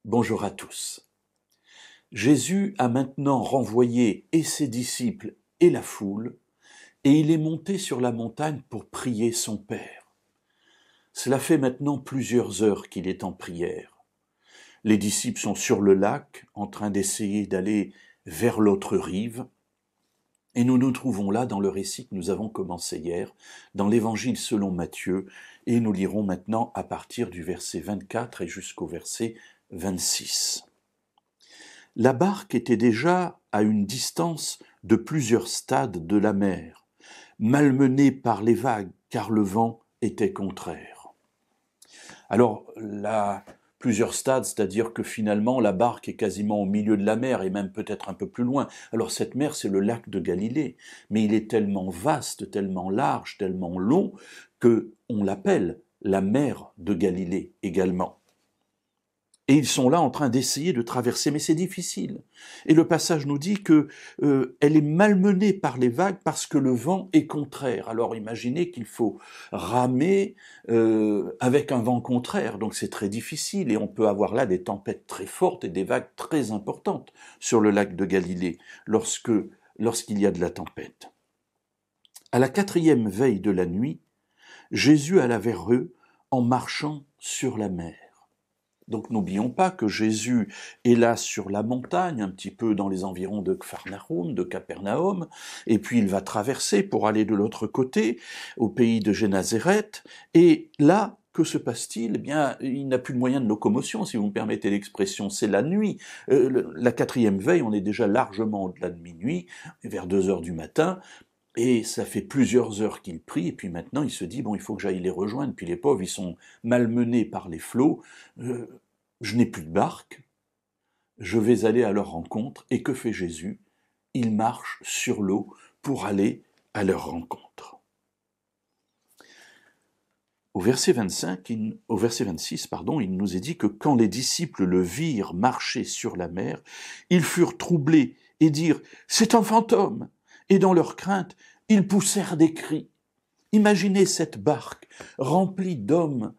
Bonjour à tous. Jésus a maintenant renvoyé et ses disciples et la foule, et il est monté sur la montagne pour prier son Père. Cela fait maintenant plusieurs heures qu'il est en prière. Les disciples sont sur le lac, en train d'essayer d'aller vers l'autre rive, et nous nous trouvons là dans le récit que nous avons commencé hier, dans l'Évangile selon Matthieu, et nous lirons maintenant à partir du verset 24 et jusqu'au verset 26. La barque était déjà à une distance de plusieurs stades de la mer, malmenée par les vagues, car le vent était contraire. Alors là, plusieurs stades, c'est-à-dire que finalement la barque est quasiment au milieu de la mer et même peut-être un peu plus loin. Alors cette mer, c'est le lac de Galilée, mais il est tellement vaste, tellement large, tellement long, que on l'appelle la mer de Galilée également. Et ils sont là en train d'essayer de traverser, mais c'est difficile. Et le passage nous dit que elle est malmenée par les vagues parce que le vent est contraire. Alors imaginez qu'il faut ramer avec un vent contraire, donc c'est très difficile et on peut avoir là des tempêtes très fortes et des vagues très importantes sur le lac de Galilée lorsqu'il y a de la tempête. À la 4e veille de la nuit, Jésus alla vers eux en marchant sur la mer. Donc n'oublions pas que Jésus est là sur la montagne, un petit peu dans les environs de Capharnaüm, de Capernaum, et puis il va traverser pour aller de l'autre côté, au pays de Génézareth, et là, que se passe-t-il ? Eh bien, il n'a plus de moyen de locomotion, si vous me permettez l'expression, c'est la nuit. La 4e veille, on est déjà largement au-delà de minuit, vers 2 heures du matin, et ça fait plusieurs heures qu'il prie, et puis maintenant il se dit, bon, il faut que j'aille les rejoindre, puis les pauvres, ils sont malmenés par les flots, je n'ai plus de barque, je vais aller à leur rencontre, et que fait Jésus ? Il marche sur l'eau pour aller à leur rencontre. Au verset 26, il nous est dit que quand les disciples le virent marcher sur la mer, ils furent troublés et dirent « C'est un fantôme !» Et dans leur crainte, ils poussèrent des cris. Imaginez cette barque remplie d'hommes,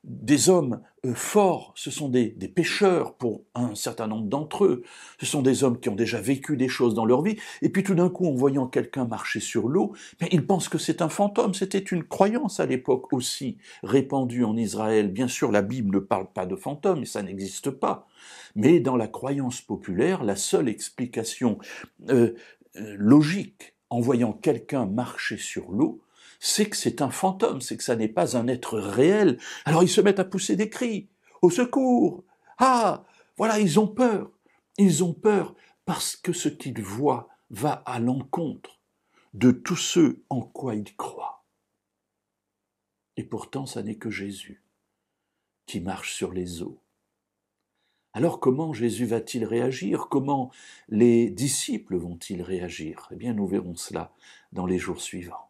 des hommes forts, ce sont des pêcheurs pour un certain nombre d'entre eux, ce sont des hommes qui ont déjà vécu des choses dans leur vie, et puis tout d'un coup, en voyant quelqu'un marcher sur l'eau, ils pensent que c'est un fantôme. C'était une croyance à l'époque aussi répandue en Israël. Bien sûr, la Bible ne parle pas de fantômes, ça n'existe pas, mais dans la croyance populaire, la seule explication logique en voyant quelqu'un marcher sur l'eau, c'est que c'est un fantôme, c'est que ça n'est pas un être réel. Alors ils se mettent à pousser des cris, au secours. Ah, voilà, ils ont peur parce que ce qu'ils voient va à l'encontre de tous ceux en quoi ils croient. Et pourtant, ça n'est que Jésus qui marche sur les eaux. Alors comment Jésus va-t-il réagir ? Comment les disciples vont-ils réagir ? Eh bien, nous verrons cela dans les jours suivants.